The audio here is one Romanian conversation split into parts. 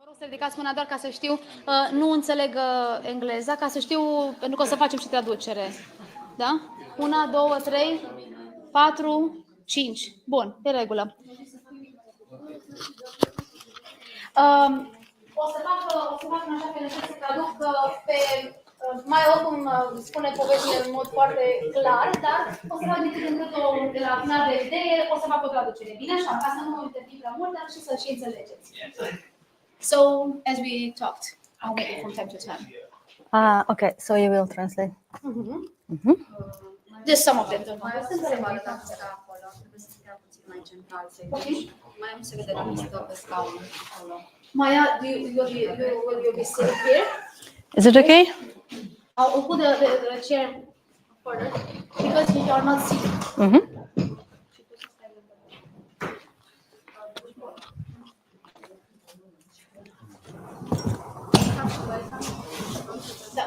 Vă rog să ridicați mâna doar ca să știu, nu înțeleg engleza, ca să știu, pentru că o să facem și traducere. Da? 1, 2, 3, 4, 5. Bun, de regulă. O să fac în așa fel încât să traduc pe... Mai oricum spune poveștile în mod foarte clar, dar o să fac decât de la final de idee, o să fac o traducere. Bine așa, ca să nu mă intervin prea mult, dar și să și înțelegeți. So, as we talked, I'll make it from time to time. Okay, so you will translate. Just some of them. Maya, will you be sitting here? Is it okay? I'll put the chair further because you are not sitting. Da.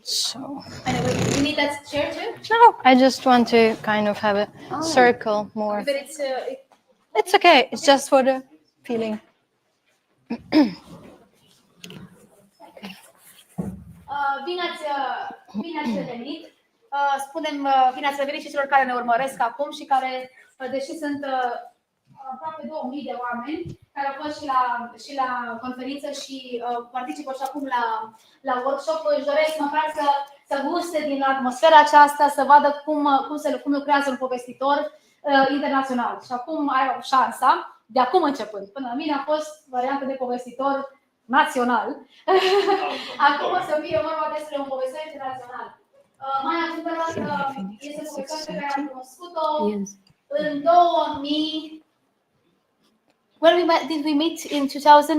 So, Anyway, you need that chair too? no, I just want to kind of have a circle more. But It's okay. It's just for the feeling. Bine ați revenit. Spunem bine ați revenit și celor care ne urmăresc acum și care, deși sunt aproape 2000 de oameni care au fost și la conferință și participă și acum la workshop, își doresc măcar să guste din atmosfera aceasta, să vadă cum lucrează un povestitor internațional. Și acum ai șansa, de acum începând, până la mine a fost varianta de povestitor național. Acum o să fie vorba despre un povestitor internațional. Mai adevărat că este o povestitor pe care am cunoscut-o în 2000. When did we meet? In 2013?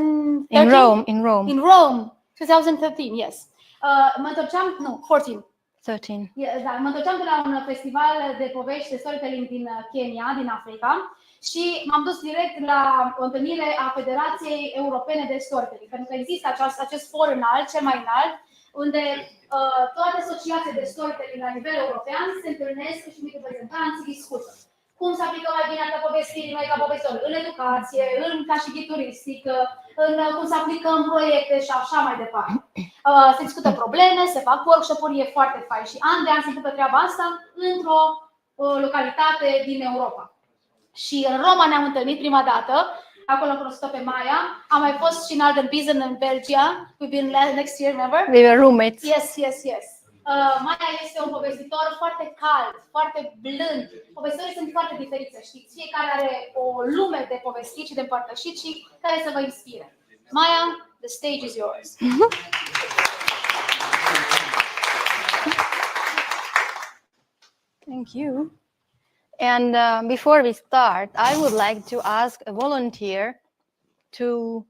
In Rome. In Rome, 2013, yes. Mă întorceam, nu, 14. 13. Da, mă întorceam de la un festival de povești de storytelling din Kenya, din Africa, și m-am dus direct la o întâlnire a Federației Europene de Storytelling, pentru că există acest for înalt, cel mai înalt, unde toate asociațiile de storytelling la nivel european se întâlnesc și mit reprezentanți, discută. Cum se aplică mai bine Arta povestirii noi ca povestitori, în educație, ca și ghid turistic, cum se aplică în proiecte și așa mai departe. Se discută probleme, se fac workshop-uri, e foarte fain și an de an se întâmplă treaba asta într-o localitate din Europa. Și în Roma ne-am întâlnit prima dată, acolo am cunoscut-o pe Maya, am mai fost și în Aldenbizen în Belgia, we've been next year, remember? We were roommates. Yes. Maya este un povestitor foarte cald, foarte blând. Povestitorii sunt foarte diferiți, să știți. Fiecare are o lume de povestit și de împărtășit și care să vă inspire. Maya, the stage is yours. Thank you. And before we start, I would like to ask a volunteer to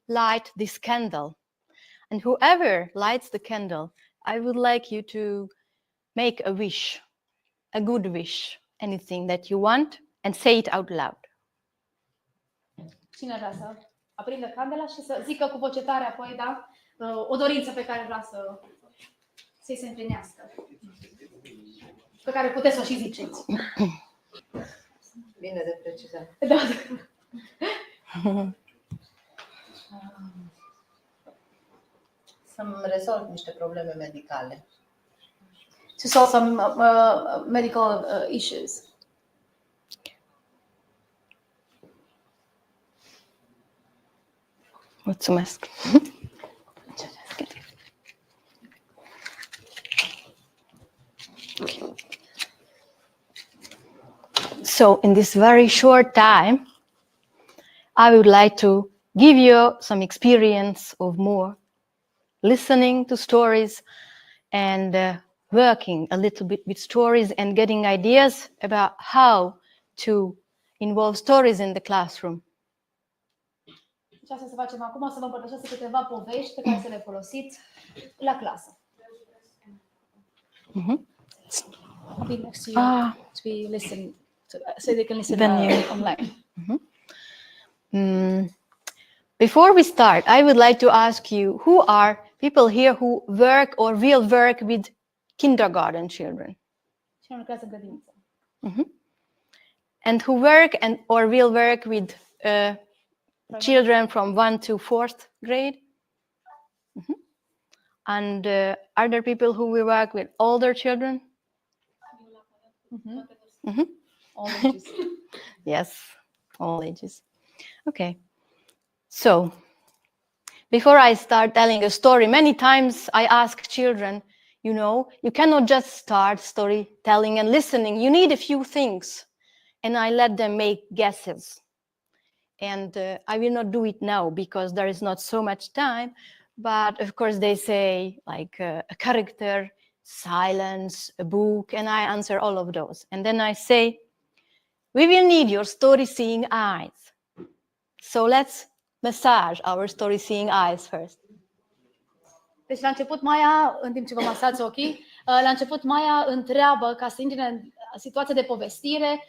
light this candle. And whoever lights the candle, I would like you to make a wish, a good wish, anything that you want, and say it out loud. Cine vrea să aprindă candela și să zică cu voce tare apoi, da, o dorință pe care vrea să-i se împlinească. Pe care puteți să o și ziceți. Bine de precizat. Da. Să-mi rezolv niște probleme medicale. To solve some medical issues. Mulțumesc. So, in this very short time, I would like to give you some experience of more listening to stories and working a little bit with stories and getting ideas about how to involve stories in the classroom. Și asta să facem acum, o să vă împărtășesc câteva povești pe care să le folosiți la clasă. I'll be next to you to listen, so they can listen online. Before we start, I would like to ask you, who are people here who work or will work with kindergarten children? Cine lucrează în grădiniță? and who work or will work with children from 1 to 4th grade. And are there people who will work with older children? All ages. Yes, all ages. Okay. So, before I start telling a story, many times I ask children, you cannot just start storytelling and listening. You need a few things. And I let them make guesses. And I will not do it now because there is not so much time. But of course they say like a character, silence, a book, and I answer all of those. And then I say, we will need your story-seeing eyes. So let's massage our story-seeing eyes first. Deci la început Maia, în timp ce vă masați ochii, la început Maia întreabă, ca să intre în situație de povestire,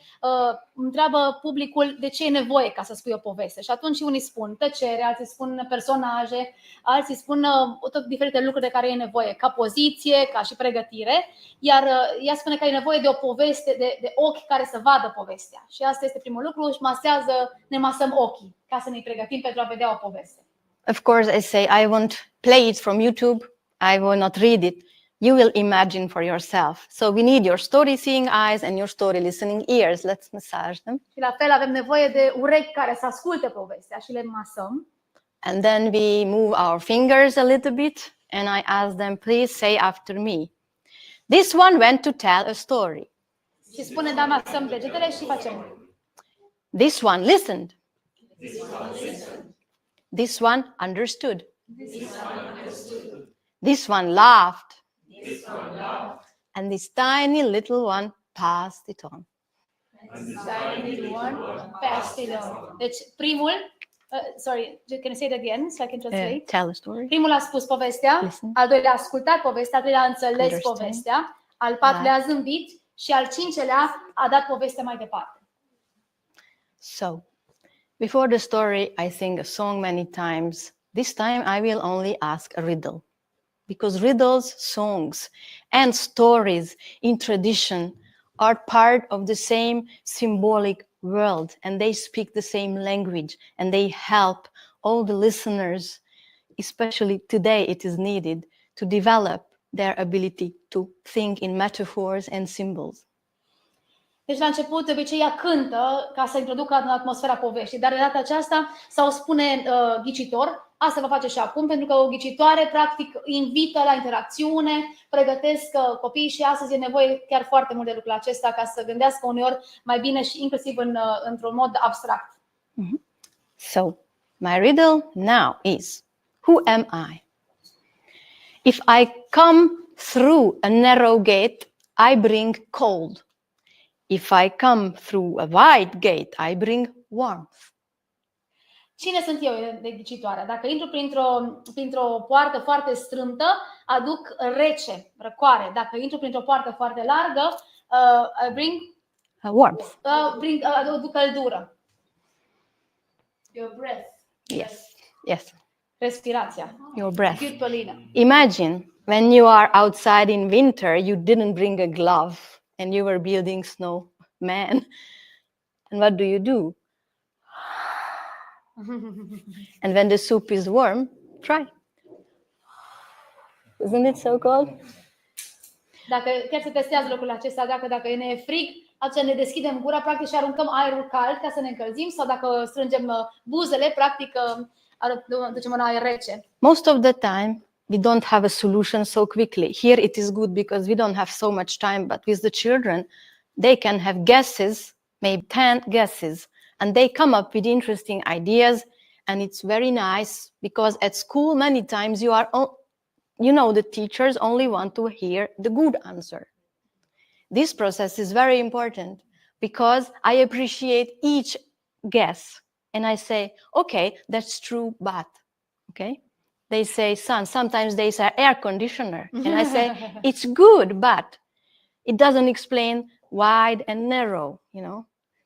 întreabă publicul de ce e nevoie ca să spui o poveste. Și atunci unii spun tăcere, alții spun personaje, alții spun tot diferite lucruri de care e nevoie, ca poziție, ca și pregătire, iar ea spune că e nevoie de o poveste, de ochi care să vadă povestea. Și asta este primul lucru, și ne masăm ochii ca să ne pregătim pentru a vedea o poveste. Of course, I say, I won't play it from YouTube. I will not read it. You will imagine for yourself. So we need your story-seeing eyes and your story-listening ears. Let's massage them. Și la fel avem nevoie de urechi care să asculte povestea și le masăm. And then we move our fingers a little bit. And I ask them, please say after me. This one went to tell a story. Și spune, da, masăm degetele și facem. This one listened. This one understood. This one laughed. And this tiny little one passed it on. Deci primul, sorry, can you say it again so I can translate? Tell a story. Primul a spus povestea, Listen. al doilea a ascultat povestea, al treilea a înțeles Understand. povestea, al patrulea a zâmbit și al cincelea a dat povestea mai departe. So, before the story, I sing a song many times. This time I will only ask a riddle. Because riddles, songs, and stories in tradition are part of the same symbolic world, and they speak the same language, and they help all the listeners, especially today it is needed, to develop their ability to think in metaphors and symbols. Deci la început, de obicei, ea cântă ca să introducă în atmosfera poveștii, dar de data aceasta, sau spune ghicitor, asta va face și acum, pentru că o ghicitoare, practic, invită la interacțiune, pregătesc copiii și astăzi e nevoie chiar foarte mult de lucrul acesta ca să gândească uneori mai bine și inclusiv într-un mod abstract. So, my riddle now is, who am I? If I come through a narrow gate, I bring cold. If I come through a wide gate, I bring warmth. Cine sunt eu de ghicitoare? Dacă intru printr-o poartă foarte strâmtă, aduc rece, răcoare. Dacă intru printr-o poartă foarte largă, I bring Warmth. aduc căldură. Your breath. Yes. Respirația. Your breath. Good, Paulina. Imagine when you are outside in winter, you didn't bring a glove and you were building snowman. And what do? And when the soup is warm, try. Isn't it so cold? Dacă chiar se testează lucrurile acestea, dacă ne e frig, atunci ne deschidem gura, practic, și aruncăm aerul cald ca să ne încălzim, sau dacă strângem buzele, practic, ducem în aer rece. Most of the time, we don't have a solution so quickly. Here it is good because we don't have so much time, but with the children, they can have guesses, maybe 10 guesses, and they come up with interesting ideas, and it's very nice because at school many times the teachers only want to hear the good answer. This process is very important because I appreciate each guess, and I say, okay, that's true, but, okay? They say sun, sometimes they say air conditioner, and I say, it's good, but it doesn't explain wide and narrow,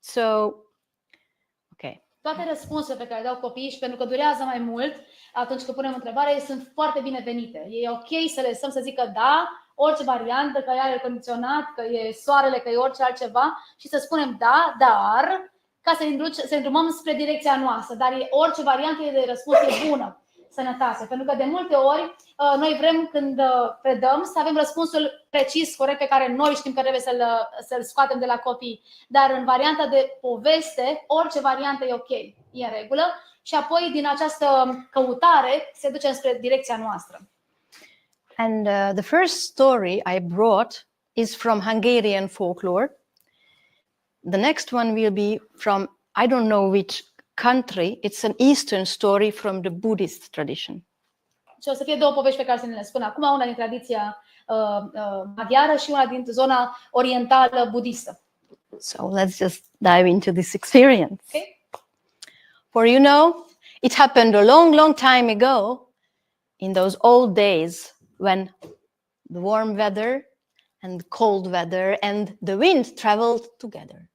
So, okay. Toate răspunsurile pe care le dau copiii, și pentru că durează mai mult atunci când punem întrebare, sunt foarte binevenite. E ok să le lăsăm să zică da, orice variantă, că e aer condiționat, că e soarele, că e orice altceva și să spunem da, dar, ca să îndrumăm spre direcția noastră. Dar orice variantă de răspuns e bună, sănătate. Pentru că de multe ori noi vrem, când predăm, să avem răspunsul precis, corect, pe care noi știm că trebuie să-l scoatem de la copii. Dar în varianta de poveste, orice variantă e ok, e în regulă. Și apoi, din această căutare, se duce spre direcția noastră. And the first story I brought is from Hungarian folklore. The next one will be from, I don't know which country. It's an Eastern story from the Buddhist tradition. Și o să fie două povești pe care să ne le spun acum, una din tradiția maghiară și una din zona orientală budistă. So let's just dive into this experience. Okay? For you know, it happened a long, long time ago, in those old days when the warm weather and cold weather and the wind traveled together.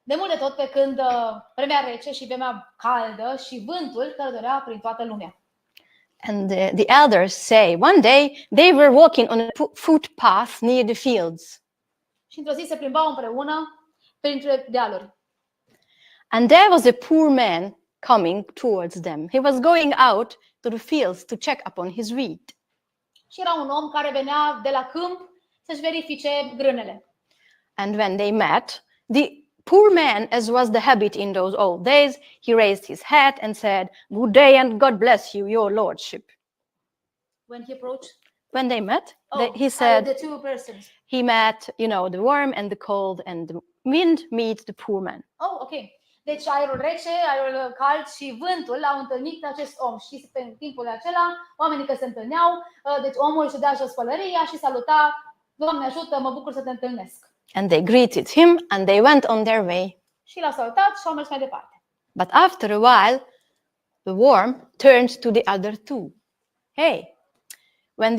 De mult de tot pe când vremea rece și vremea caldă și vântul călătorea prin toată lumea. And the elders say, one day they were walking on a footpath near the fields. Și într-o zi se plimbau împreună printre dealuri. And there was a poor man coming towards them. He was going out to the fields to check upon his wheat. Și era un om care venea de la câmp să-și verifice grânele. And when they met, the poor man, as was the habit in those old days, he raised his hat and said, "Good day and God bless you, your lordship." When he approached, When they met, he said, the two persons. he met, the warm and the cold, and the wind meet the poor man. Oh, ok. Deci aerul rece, aerul cald și vântul au întâlnit acest om și pe timpul acela oamenii că se întâlneau, deci omul își dea jos pălăria și saluta: Doamne ajută, mă bucur să te întâlnesc. And they greeted him and they went on their way. Și l-au salutat și au mers mai departe. But after a while, the worm turned to the other two. Hey, when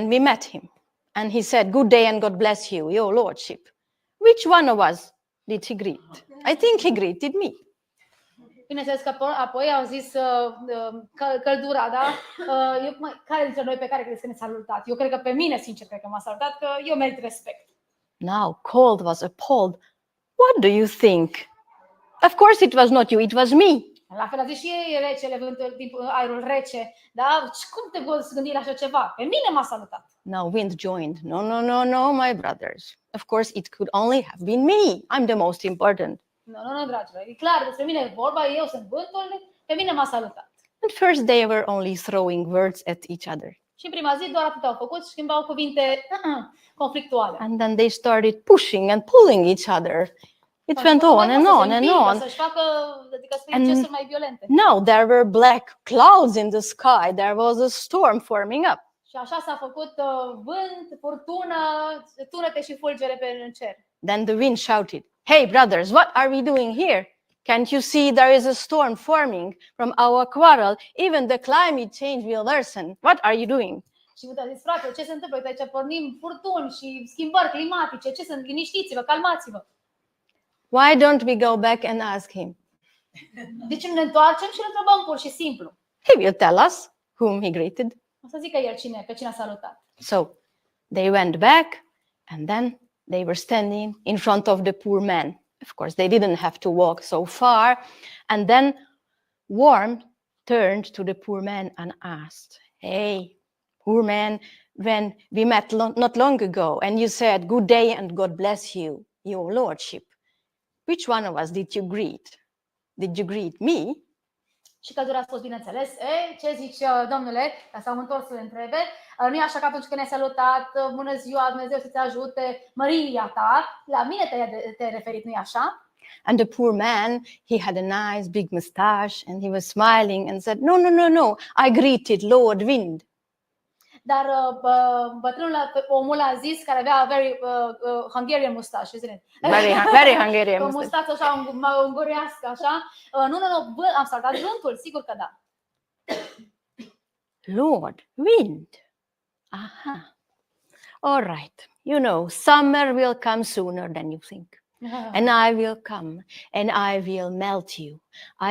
we met him, and he said, "Good day and God bless you, your lordship," which one of us did he greet? I think he greeted me. Bineînțeles că apoi au zis căldura, da? Care dintre noi pe care crezi că ne-a salutat? Eu cred că pe mine, sincer, cred că m-a salutat, că eu merit respect. Now cold was appalled. What do you think? Of course it was not you, it was me. La fel a zis și recele, vântul, aerul rece, da? Cum te poți gândi la așa ceva? Pe mine m-a salutat. Now wind joined. No, my brothers. Of course it could only have been me. I'm the most important. Nu, dragilor, e clar, despre mine e vorba, eu sunt vântul, pe mine m-a salutat. At first they were only throwing words at each other. Și în prima zi doar atât au făcut, schimbau cuvinte conflictuale. And then they started pushing and pulling each other. It went on and on and on. Să-și facă, adică să fie gesturi mai violente. Now there were black clouds in the sky. There was a storm forming up. Și așa s-a făcut vânt, furtună, tunete și fulgere în cer. Then the wind shouted, "Hey brothers, what are we doing here? Can't you see there is a storm forming from our quarrel? Even the climate change will worsen. What are you doing?" Și vântul a zis: frate, ce se întâmplă? Uite, aici pornim furtuni și schimbări climatice. Ce sunt? Liniștiți-vă, calmați-vă. Why don't we go back and ask him? Deci ne întoarcem și îl întrebăm pur și simplu. He will tell us whom he greeted. O să zică el pe cine a salutat. So they went back and then they were standing in front of the poor man. Of course, they didn't have to walk so far. And then Worm turned to the poor man and asked, "Hey, poor man, when we met not long ago and you said, 'Good day and God bless you, your lordship,' which one of us did you greet? Did you greet me?" Și căldura a spus, bineînțeles: ce zici, domnule? S-au întors să le întrebe. Nu e așa că atunci când ne-ai salutat, bună ziua, Dumnezeu să te ajute, mărilia ta, la mine te-ai referit, nu-i așa? And the poor man, he had a nice big mustache and he was smiling and said, "No, I greeted Lord Wind." Dar bătrânul, omul a zis, care avea very Hungarian mustache, isn't it? Very Hungarian o mustache. mustață așa ungurească, așa. Nu, am salutat vântul, sigur că da. Lord Wind. Aha. All right. Summer will come sooner than you think. And I will come and I will melt you.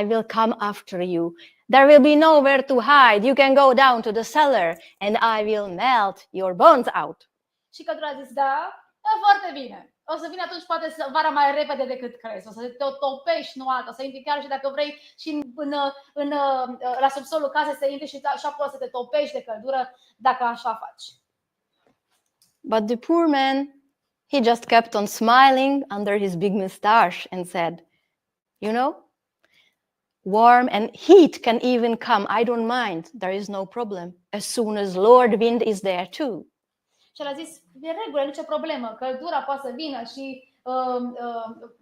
I will come after you. There will be nowhere to hide. You can go down to the cellar and I will melt your bones out. Și căldura a zis, da, foarte bine. O să vină atunci poate vara mai repede decât crezi. O să te topești, nu alta. O să intri chiar și dacă vrei și la subsolul casei să intri și așa poți să te topești de căldură dacă așa faci. But the poor man, he just kept on smiling under his big mustache and said, you know, warm and heat can even come. I don't mind. There is no problem. As soon as Lord Wind is there too. Și el a zis, e regulă, nicio problemă. Căldura poate să vină și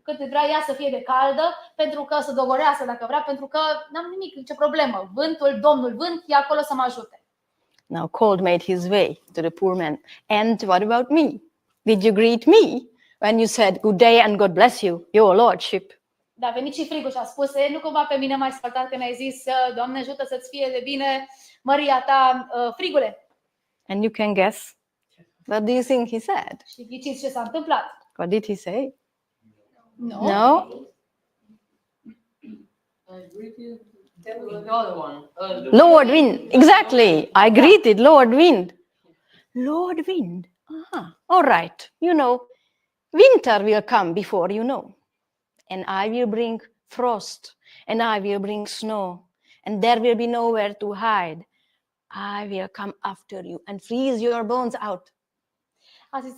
cât vrea ea să fie de caldă, pentru că să dogorească dacă vrea, pentru că n-am nimic, nicio problemă. Vântul, Domnul Vânt, e acolo să mă ajute. Now cold made his way to the poor man. And what about me? Did you greet me when you said, good day and God bless you, your lordship? Dar a venit și frigul și a spus, nu cumva pe mine m-ai saltat când ai zis, Doamne ajută să-ți fie de bine, măria ta, frigule. And you can guess, what do you think he said? Și ghiciți ce s-a întâmplat. What did he say? No? No? The other one. Lord Wind, exactly. I greeted Lord Wind. Lord Wind. All right. You know, winter will come before you know. And I will bring frost, and I will bring snow, and there will be nowhere to hide. I will come after you and freeze your bones out. A zis,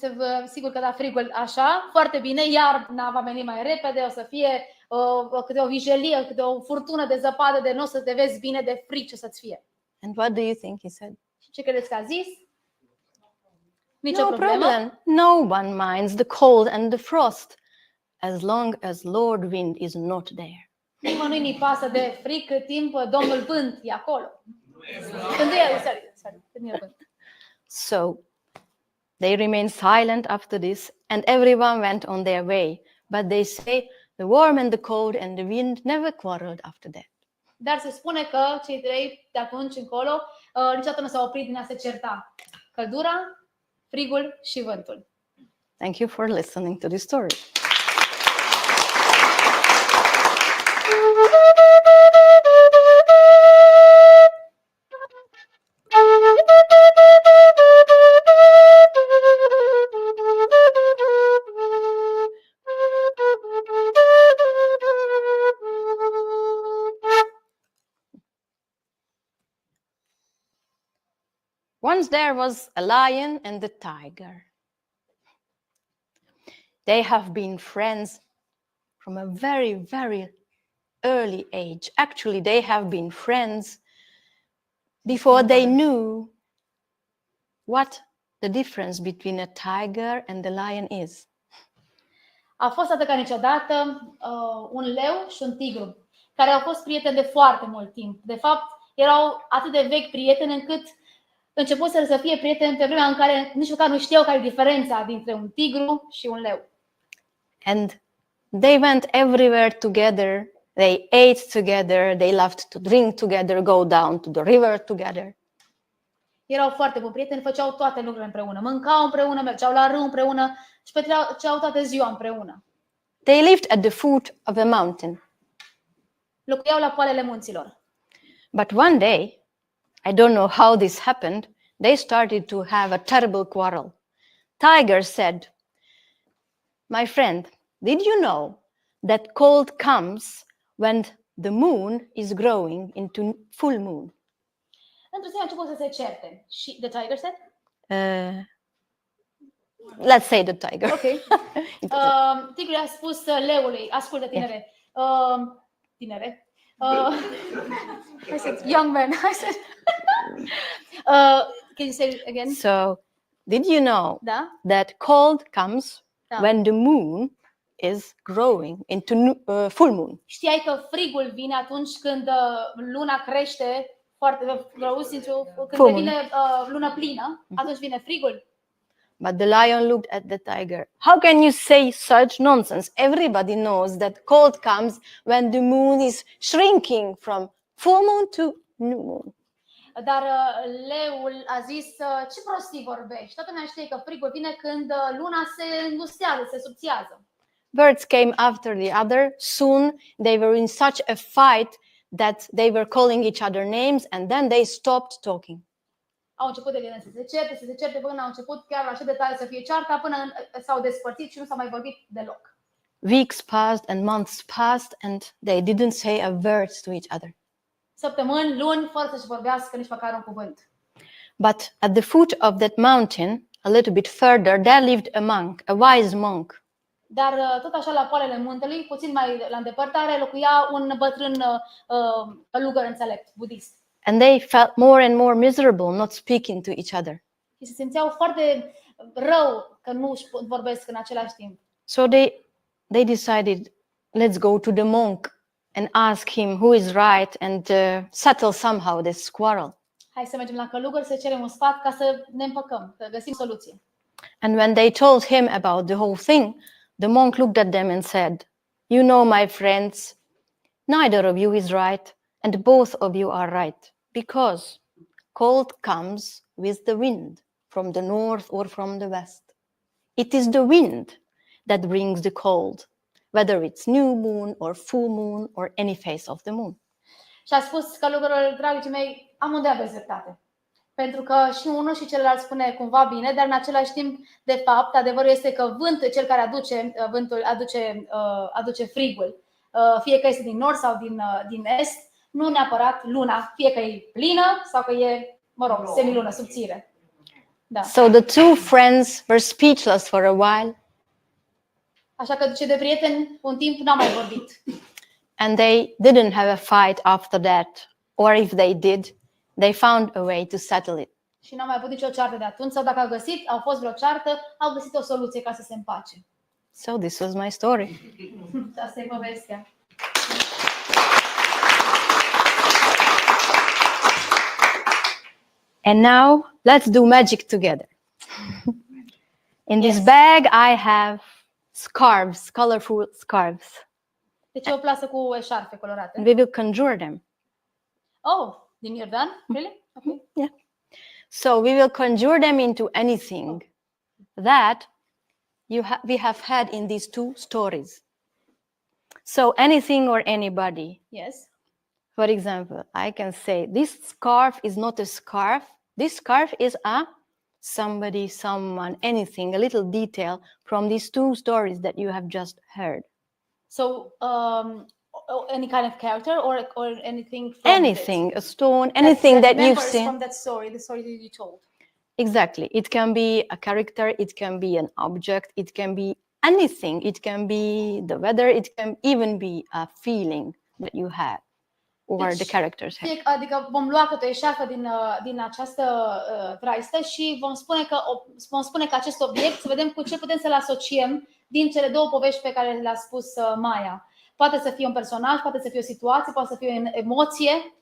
sigur că da frigul așa, foarte bine, iarna va veni mai repede, o să fie câte o vijelie, câte o furtună de zăpadă, de nu o să te vezi bine de frig ce să-ți fie. And what do you think he said? Și ce credeți că a zis? Nicio No problemă. problem. No one minds the cold and the frost as long as Lord Wind is not there. Nimănui nu-i pasă de frig cât timp Domnul Vânt e acolo. Când e vânt. So they remained silent after this, and everyone went on their way. But they say the warm and the cold and the wind never quarreled after that. Dar se spune că cei trei de atunci încolo niciodată nu s-au oprit din a se certa. Căldura, frigul și vântul. Thank you for listening to this story. Once there was a lion and a tiger. They have been friends from a very, very early age. Actually, they have been friends before they knew what the difference between a tiger and a lion is. A fost atât ca niciodată un leu și un tigru, care au fost prieteni de foarte mult timp. De fapt, erau atât de vechi prieteni încât începuseră să fie prieteni pe vremea în care nici măcar nu știau care e diferența dintre un tigru și un leu. And they went everywhere together. They ate together. They loved to drink together, go down to the river together. Erau foarte buni prieteni, făceau toate lucrurile împreună. Mâncau împreună, mergeau la râu împreună și petreceau toată ziua împreună. They lived at the foot of a mountain. Locuiau la poalele munților. But one day, I don't know how this happened, they started to have a terrible quarrel. Tiger said, my friend, did you know that cold comes when the moon is growing into full moon? Într-o zi a început să se certe. Și the tiger said? Let's say the tiger. Ok. Tigrul a spus leului, ascultă tinere. Tinere. I said young man. I said. Can you say it again? So, did you know Da? that cold comes Da. when the moon is growing into full moon? Știai că frigul vine atunci când luna crește foarte grăusit, când devine lună plină, atunci vine frigul. But the lion looked at the tiger. How can you say such nonsense? Everybody knows that cold comes when the moon is shrinking from full moon to new moon. Dar leul a zis, ce prostii vorbești? Toată lumea știe că frigul vine când luna se îngustează, se subțiază. Birds came after the other. Soon they were in such a fight that they were calling each other names and then they stopped talking. Au început ele să se certe până au început chiar la așa de tare să fie cearta, până s-au despărțit și nu s-au mai vorbit deloc. Weeks passed and months passed and they didn't say a word to each other. Săptămâni, luni, fără să-și vorbească nici măcar un cuvânt. But at the foot of that mountain, a little bit further, there lived a monk, a wise monk. Dar tot așa la poalele muntelui, puțin mai la îndepărtare, locuia un bătrân călugăr înțelept, budist. And they felt more and more miserable not speaking to each other. Și se simțeau foarte rău că nu își vorbesc în același timp. So they decided, let's go to the monk and ask him who is right and settle somehow this quarrel. Hai să mergem la călugăr să cerem un sfat ca să ne împăcăm, să găsim soluție. And when they told him about the whole thing, the monk looked at them and said, "You know, my friends, neither of you is right, and both of you are right, because cold comes with the wind, from the north or from the west. It is the wind that brings the cold, whether it's new moon or full moon or any phase of the moon." Și a spus călugărul, dragii mei, amândoi aveți dreptate. Pentru că și unul și celălalt spune cumva bine, dar în același timp, de fapt, adevărul este că vântul, cel care aduce frigul, fie că este din nord sau din est, nu neapărat luna, fie că e plină sau că e, semilună, subțire. Da. So the two friends were speechless for a while. Așa că cei de prieteni un timp n-au mai vorbit. And they didn't have a fight after that. Or if they did, they found a way to settle it. Și n-au mai avut nicio ceartă de atunci, sau dacă au fost vreo ceartă, au găsit o soluție ca să se împace. So this was my story. Asta e povestea. And now let's do magic together. In this Yes. bag I have scarves, colorful scarves. Deci e o plasă cu eșarfe colorate. And we will conjure them. Oh, din Iordan? Really? Okay. Yeah. So we will conjure them into anything that we have had in these two stories. So anything or anybody. Yes. For example, I can say this scarf is not a scarf. This scarf is a somebody, someone, anything, a little detail from these two stories that you have just heard. So, any kind of character or anything from Anything, a stone, anything that you've members seen. from that story, the story that you told. Exactly. It can be a character, it can be an object, it can be anything. It can be the weather, it can even be a feeling that you had or the characters have. Adică vom lua câte o eșarfă din această traistă și vom spune că acest obiect, să vedem cu ce putem să-l asociem din cele două povești pe care le-a spus Maia. Poate să fie un personaj, poate să fie o situație, poate să fie o emoție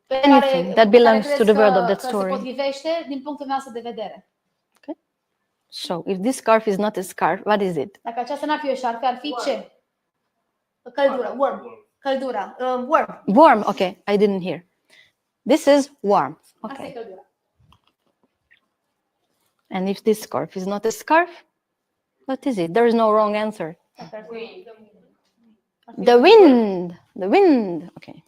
pe Anything that belongs to the world of that că story. se potrivește din punctul meu de vedere. Okay. So if this scarf is not a scarf, what is it? Dacă aceasta n-ar fi o eșarfă, ar fi ce? Căldură, warm. Căldura, warm. Warm, okay, I didn't hear. This is warm, Asta e okay. căldura. And if this scarf is not a scarf, what is it? There is no wrong answer. The wind, okay.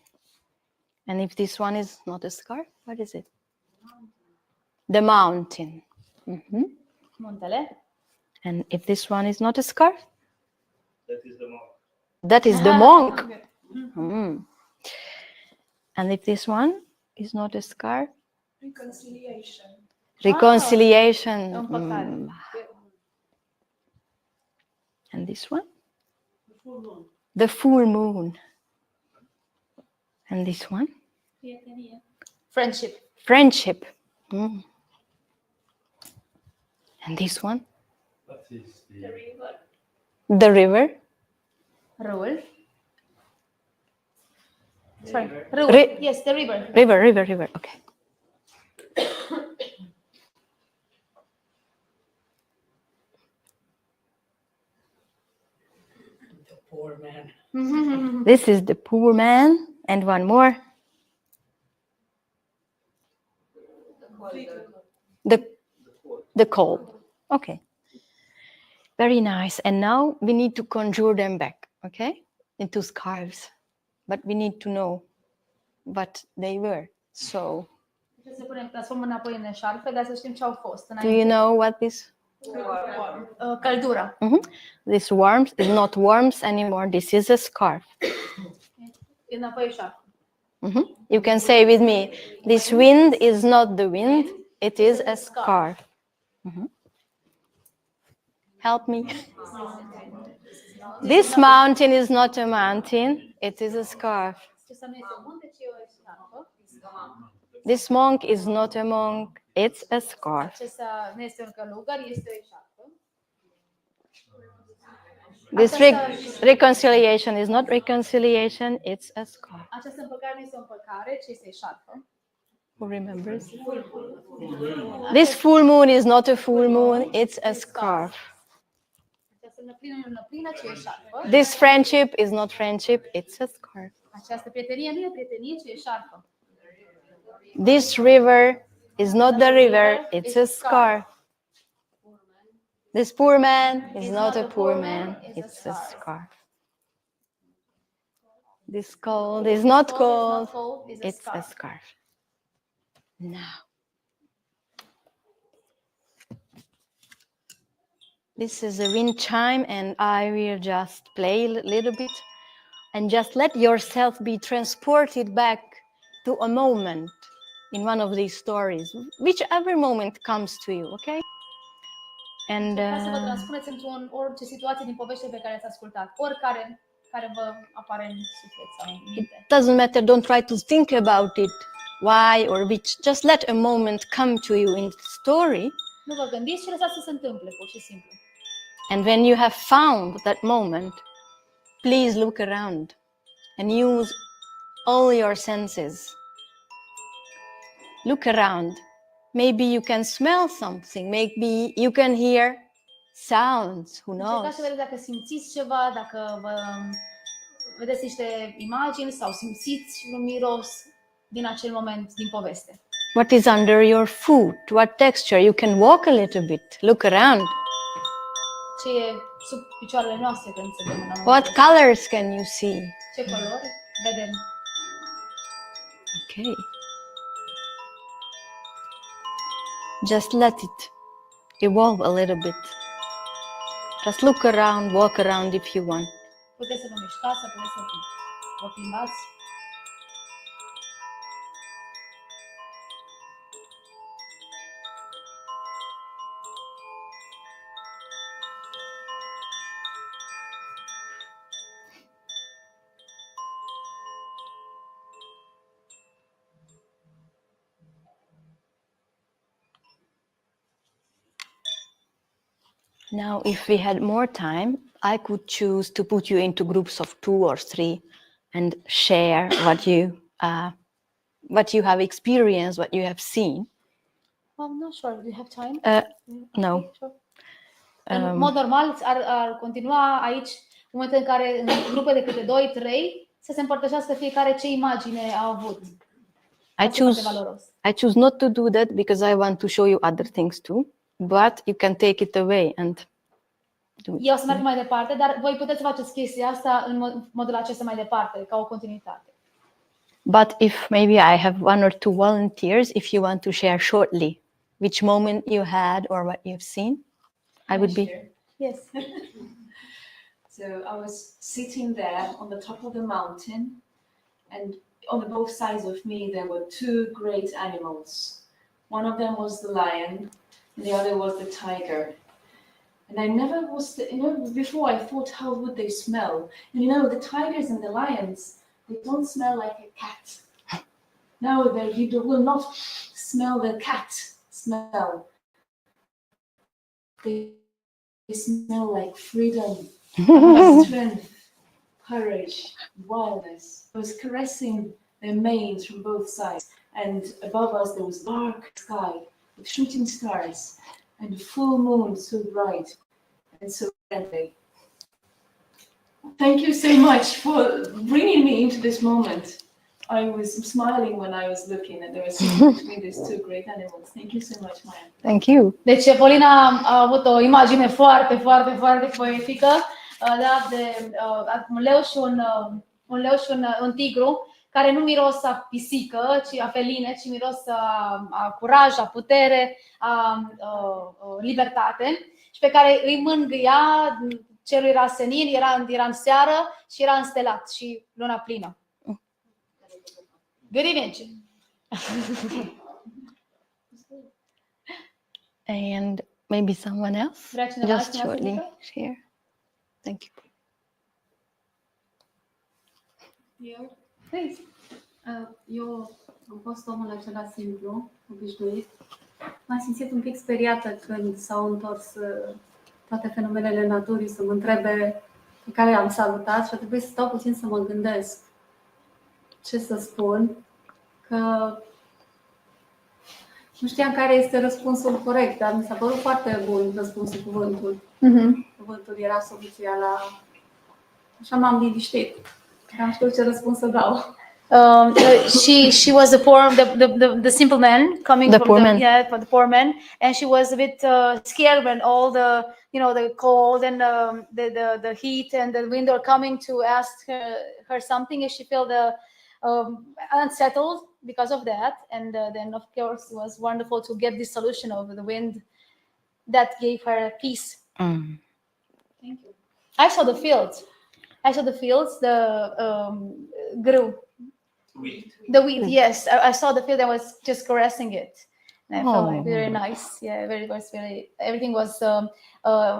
And if this one is not a scarf, what is it? The mountain. Mhm. Muntele. And if this one is not a scarf, That is the monk. that is the monk. Mm. And if this one is not a scarf, reconciliation. Împăcare. Mm. And this one? The full moon. And this one? Friendship. Friendship. Mm. And this one? That is the The river. Râul. Sorry. river. Râul. Yes, the river. River. Okay. The poor man. This is the poor man. And one more. The cold. Okay. Very nice. And now we need to conjure them back, okay? Into scarves. But we need to know what they were. So, Se pune, transformă înapoi în eșarfe, dar să știm ce au fost. do you know what this? Căldură. This warmth is not warmth anymore. This is a scarf. Înapoi eșarfă. You can say with me, this wind is not the wind, it is a scarf. Help me. This mountain is not a mountain, it is a scarf. Acesta nu este un munte, ci e o eșarfă. This monk is not a monk, it's a scarf. Acesta nu este un călugăr, este o eșarfă. This reconciliation is not reconciliation, it's a scarf. Această împăcare nu este o împăcare, ci este eșarfă. Who remembers? This full moon is not a full moon, it's a scarf. Această năplină nu e o năplină, ci o eșarfă. This friendship is not friendship, it's a scarf. Această prietenie nu e prietenie, ci o eșarfă. This river is not the river, it's a scarf. This poor man is not a poor man, it's a scarf. This cold is not cold, it's a scarf. Now, this is a wind chime, and I will just play a little bit and just let yourself be transported back to a moment in one of these stories, whichever moment comes to you, okay? And Ca să vă transpuneți într-o orice situație din povești pe care ați ascultat, oricare care vă apare în suflet sau în minte. it doesn't matter, don't try to think about it, why or which, just let a moment come to you in the story. Nu vă gândiți și lăsați să se întâmple, pur și simplu. And when you have found that moment, please look around and use all your senses. Look around. Maybe you can smell something. Maybe you can hear sounds. Who knows? Încercați să vedeți dacă simțiți ceva, dacă vă vedeți niște imagini sau simțiți un miros din acel moment din poveste. What is under your foot? What texture? You can walk a little bit. Look around. Ce e sub picioarele noastre când se vedem în What colors can you see? Ce culori vedem? Okay. Just let it evolve a little bit. Just look around, walk around if you want. Puteți să vă mișcați, puteți să vă plimbați. Now, if we had more time, I could choose to put you into groups of 2 or 3 and share what you have experienced, what you have seen. I'm not sure. Do you have time? No. În mod normal ar continua aici în momentul în care în grupe de câte 2-3 să se împărtășească fiecare ce imagine a avut. I choose not to do that because I want to show you other things too. But you can take it away and do it. Eu o să merg mai departe, dar voi puteți să faceți chestia asta în modul acesta mai departe, ca o continuitate. But if maybe I have 1 or 2 volunteers, if you want to share shortly which moment you had or what you've seen, I would be. Yes. So I was sitting there on the top of the mountain, and on both sides of me there were 2 great animals. One of them was the lion, and the other was the tiger. And I never was, before I thought, how would they smell? And the tigers and the lions, they don't smell like a cat. No, you will not smell the cat smell. They smell like freedom, strength, courage, wildness. I was caressing their manes from both sides, and above us there was dark sky with shooting stars and a full moon so bright and so friendly. Thank you so much for bringing me into this moment. I was smiling when I was looking, and there was something between these 2 great animals. Thank you so much, Maya. Thank you. Deci Polina a avut o imagine foarte, foarte, foarte poetică de un leu și un tigru care nu miros a pisică, ci a feline, ci miros a curaj, a putere, a libertate și pe care îi mângâia. Cerul era senin, era în seară și era înstelat și luna plină. Gărivenci. And maybe someone else? Vrea cineva Just să ne shortly asculte? share. Thank you. Eu am fost omul acela simplu, obișnuit. M-am simțit un pic speriată când s-au întors toate fenomenele naturii să mă întrebe pe care am salutat și a trebuit să stau puțin să mă gândesc ce să spun, că nu știam care este răspunsul corect, dar mi s-a părut foarte bun răspunsul cuvântul. Cuvântul era soluția la... Așa m-am liniștit. Am știut ce răspuns să dau. She was the simple man coming The from poor the, man. yeah, the poor man, and she was a bit scared when all the cold and the heat and the wind were coming to ask her something, and she felt unsettled because of that. And then of course it was wonderful to get this solution over the wind that gave her peace. Mm. Thank you. I saw the fields. The grew. Wheat. The wheat, yes. I saw the field and was just caressing it. And I felt like Oh. very nice. Yeah, everything was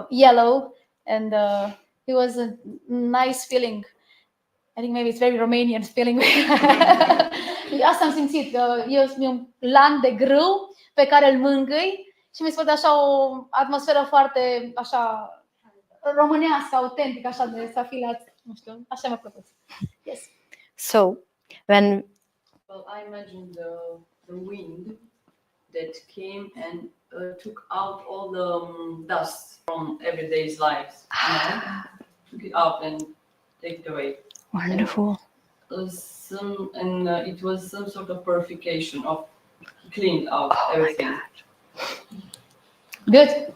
yellow, and it was a nice feeling. I think maybe it's very Romanian feeling. Asta am simțit. E un lan de grâu pe care îl mângâi și mi se pare așa o atmosferă foarte așa românească, autentică, așa de să fii la, nu știu, așa mi-a plăcut. Yes. So, when Well, I imagine the wind that came and took out all the dust from everyday's lives. Took it out and take it away. wonderful. It was some sort of purification of cleaned out everything. Good.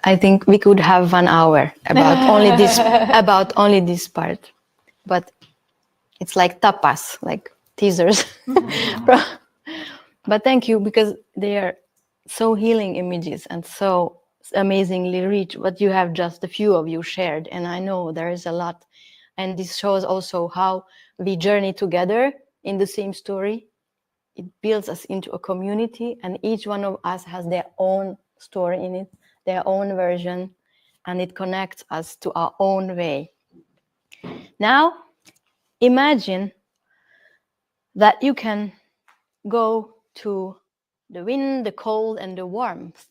I think we could have 1 hour about only this part, but it's like tapas, like teasers. But thank you, because they are so healing images and so amazingly rich. What you have, just a few of you shared, and I know there is a lot. And this shows also how we journey together in the same story. It builds us into a community, and each one of us has their own story in it, their own version, and it connects us to our own way. Now, imagine that you can go to the wind, the cold, and the warmth,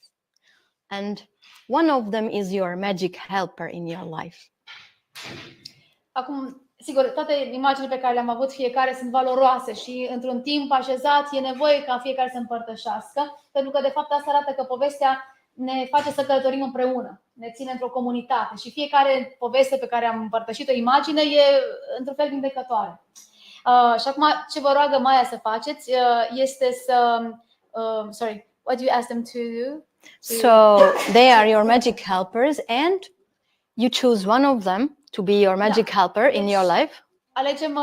and one of them is your magic helper in your life. Acum, sigur, toate imaginile pe care le-am avut fiecare sunt valoroase și într-un timp așezat e nevoie ca fiecare să împărtășească, pentru că de fapt asta arată că povestea ne face să călătorim împreună, ne ține într-o comunitate și fiecare poveste pe care am împărtășit-o, imagine, e într-un fel vindecătoare. Și acum ce vă roagă Maia să faceți este să... sorry, what do you ask them to do? So they are your magic helpers, and you choose one of them to be your magic helper in your life. Alegem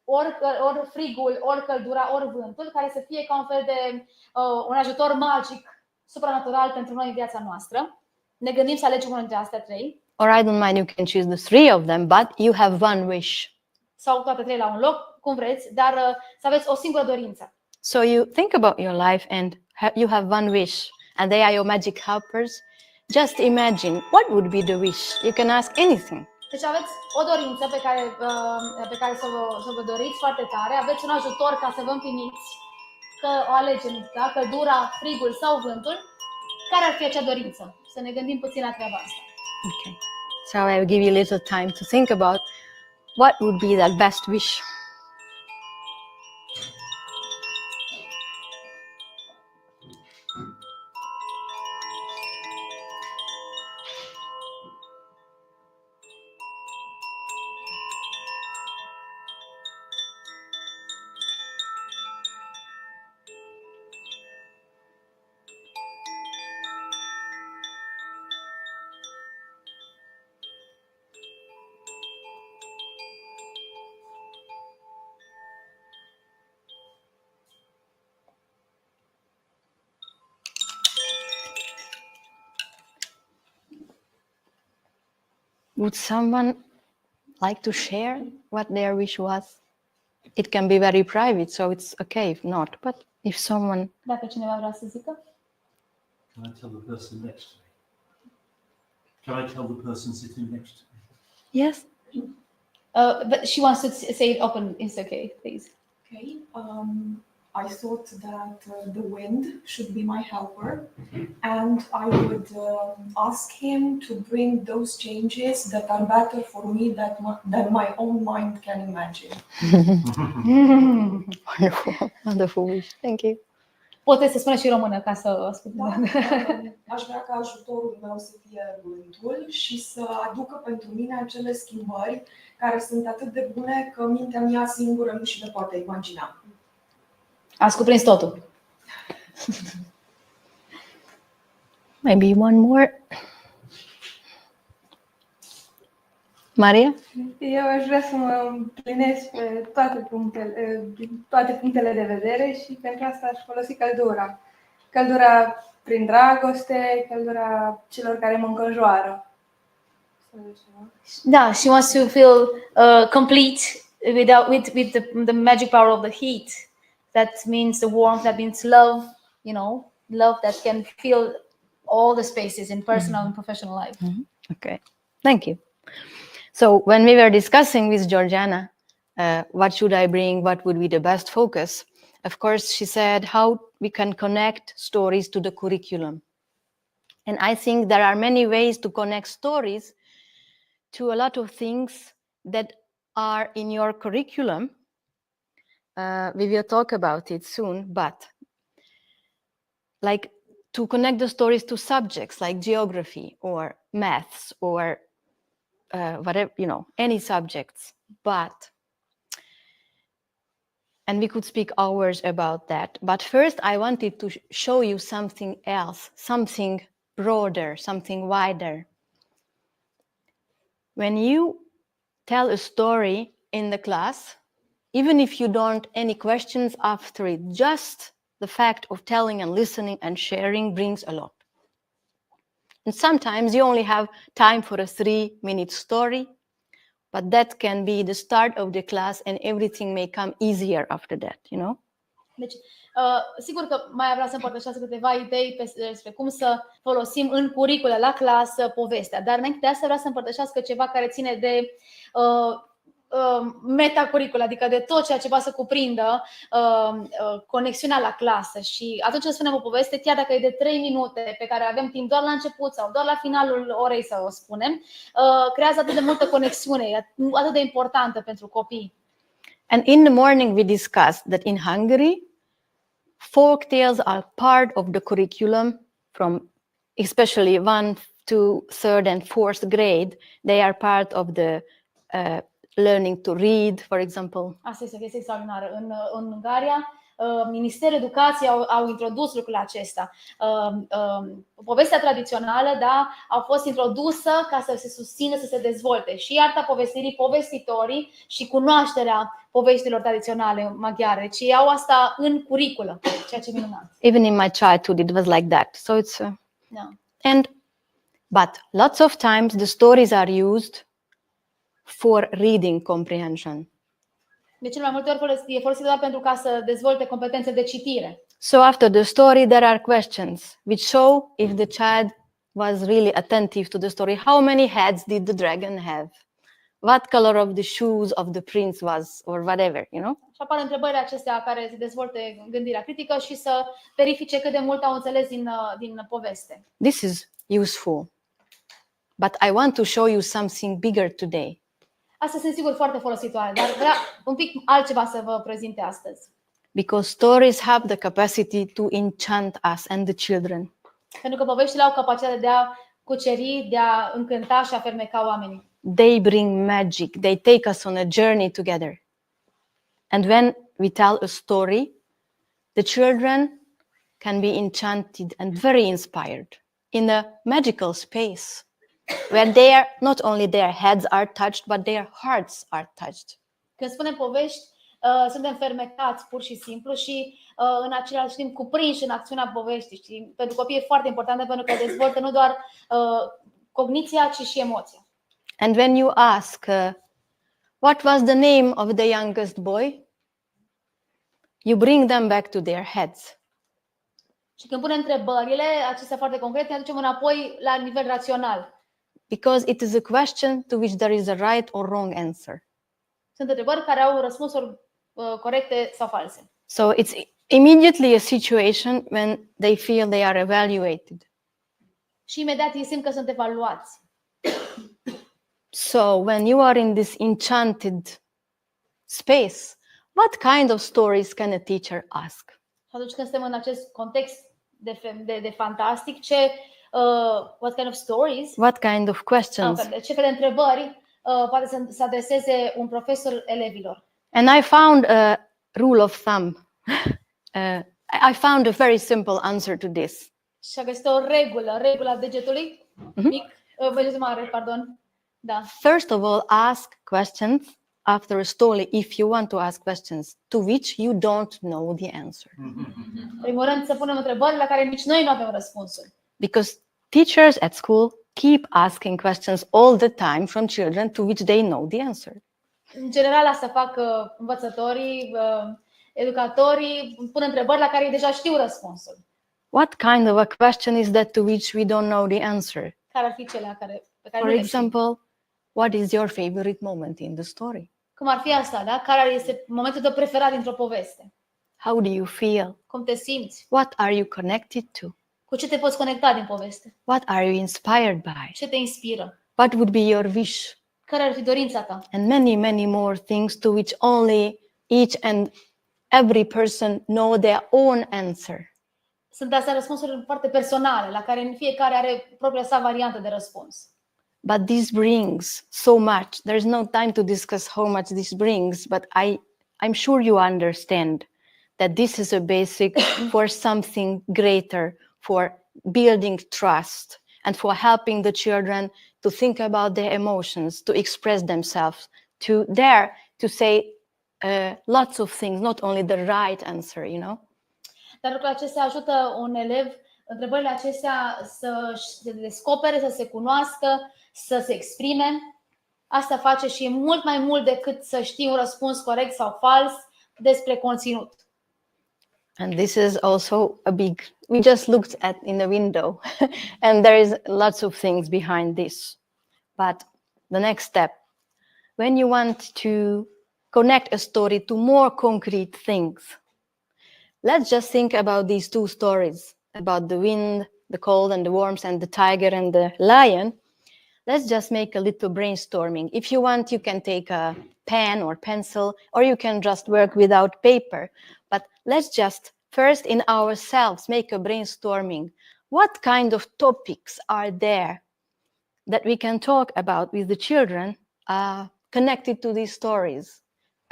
ori frigul, ori căldura, ori vântul, care să fie ca un fel de un ajutor magic, supranatural pentru noi în viața noastră. Ne gândim să alegem unul dintre astea 3. Or I don't mind, you can choose the 3 of them, but you have one wish. Sau toate 3 la un loc, cum vreți, dar să aveți o singură dorință. So you think about your life and you have one wish, and they are your magic helpers. Just imagine, what would be the wish? You can ask anything. Deci aveți o dorință pe care să vă doriți foarte tare, aveți un ajutor ca să vă împliniți, că o alegem, da? Căldura, frigul sau vântul. Care ar fi acea dorință? Să ne gândim puțin la treaba asta. Okay. So I will give you a little time to think about what would be that best wish. Would someone like to share what their wish was? It can be very private, so it's okay if not. But if someone... Dacă cineva vrea să zică. Can I tell the person next to me? Can I tell the person sitting next to me? Yes? But she wants to say it open. It's okay, please. Okay. I thought that the wind should be my helper, and I would ask him to bring those changes that are better for me than my own mind can imagine. Wonderful, wonderful wish. Thank you. Poate să spună și română ca să ascultăm. Aș vrea ca ajutorul meu să fie vântul și să aducă pentru mine acele schimbări care sunt atât de bune că mintea mea singură nu și le poate imagina. Ați cuprins totul. Maybe one more. Maria? Eu aș vrea să mă împlinesc pe toate punctele de vedere și pentru asta aș folosi căldura. Căldura prin dragoste, căldura celor care mă înconjoară. Da, she wants to feel complete with the magic power of the heat. That means the warmth, that means love, love that can fill all the spaces in personal and professional life. Okay, thank you. So when we were discussing with Georgiana, what should I bring, what would be the best focus, of course, she said how we can connect stories to the curriculum. And I think there are many ways to connect stories to a lot of things that are in your curriculum. We will talk about it soon, but like to connect the stories to subjects like geography or maths or whatever, any subjects. And we could speak hours about that. But first, I wanted to show you something else, something broader, something wider. When you tell a story in the class, even if you don't any questions after it, just the fact of telling and listening and sharing brings a lot. And sometimes you only have time for a 3-minute story, but that can be the start of the class and everything may come easier after that, Deci, sigur că mai vreau să împărtășească câteva idei despre cum să folosim în curriculă la clasă povestea, dar înainte de asta vreau să împărtășească ceva care ține de metacurricula, adică de tot ceea ce va să cuprindă conexiunea la clasă. Și atunci când spunem o poveste, chiar dacă e de 3 minute pe care avem timp doar la început sau doar la finalul orei să o spunem, creează atât de multă conexiune, atât de importantă pentru copii. And in the morning we discussed that in Hungary, folk tales are part of the curriculum from especially 1 to 3rd and 4th grade. They are part of the learning to read, for example. Asta este o chestie extraordinară. În Ungaria, Ministerul Educației au introdus lucrul acesta. Povestea tradițională, da, a fost introdusă ca să se susțină, să se dezvolte și arta povestirii, povestitorii și cunoașterea poveștilor tradiționale maghiare. Deci iau asta în curriculă, ceea ce e minunat. Even in my childhood it was like that. So it's but lots of times the stories are used for reading comprehension. De cel mai multe ori e folosit doar pentru ca să dezvolte competențe de citire. So after the story there are questions which show if the child was really attentive to the story. How many heads did the dragon have? What color of the shoes of the prince was, or whatever, Și apar întrebările acestea care se dezvolte gândirea critică și să verifice cât de mult au înțeles din poveste. This is useful. But I want to show you something bigger today. Astea sunt sigur foarte folositoare, dar vreau un pic altceva să vă prezinte astăzi. Because stories have the capacity to enchant us and the children. Pentru că poveștile au capacitatea de a cuceri, de a încânta și a fermeca oamenii. They bring magic. They take us on a journey together. And when we tell a story, the children can be enchanted and very inspired in a magical space where not only their heads are touched, but their hearts are touched. Când spunem povești, suntem fermectați pur și simplu și în același timp cuprinși în acțiunea poveștii. Și pentru copii e foarte importantă pentru că dezvoltă nu doar cogniția, ci și emoția. And when you ask, what was the name of the youngest boy? You bring them back to their heads. Și când punem întrebările acestea foarte concrete, ne aducem înapoi la nivel rațional. Because it is a question to which there is a right or wrong answer. Sunt întrebări care au răspunsuri corecte sau false. So it's immediately a situation when they feel they are evaluated. Și imediat ei simt că sunt evaluați. So when you are in this enchanted space, what kind of stories can a teacher ask? Și atunci când suntem în acest context de fantastic, what kind of stories? What kind of questions? Ce fel de întrebări poate să se adreseze un profesor elevilor? And I found a rule of thumb. I found a very simple answer to this. Și a găsit o regula degetului mic, degetul mare, pardon. Da. First of all, ask questions after a story if you want to ask questions to which you don't know the answer. În primul rând să punem întrebări la care nici noi nu avem răspunsuri. Because teachers at school keep asking questions all the time from children to which they know the answer. În general asta fac învățătorii, educatorii, pun întrebări la care ei deja știu răspunsul. What kind of a question is that to which we don't know the answer? Care ar fi cele pe care For nu le știm? example, what is your favorite moment in the story? Cum ar fi asta, da? Care este momentul tău preferat dintr-o poveste? How do you feel? Cum te simți? What are you connected to? Cu ce te poți conecta din poveste? What are you inspired by? Ce te inspiră? What would be your wish? Care ar fi dorința ta? And many, many more things to which only each and every person know their own answer. Sunt astea răspunsuri foarte personale, la care fiecare are propria sa variantă de răspuns. But this brings so much. There's no time to discuss how much this brings, but I'm sure you understand that this is a basic for something greater, for building trust and for helping the children to think about their emotions, to express themselves, to dare to say lots of things, not only the right answer, you know. Dar lucrurile acestea ajută un elev, întrebările acestea să se descopere, să se cunoască, să se exprime. Asta face și mult mai mult decât să știi un răspuns corect sau fals despre conținut. And this is also a big, we just looked at in the window and there is lots of things behind this. But the next step, when you want to connect a story to more concrete things, let's just think about these two stories, about the wind, the cold and the warmth and the tiger and the lion. Let's just make a little brainstorming. If you want, you can take a pen or pencil, or you can just work without paper. But let's just first in ourselves make a brainstorming. What kind of topics are there that we can talk about with the children connected to these stories?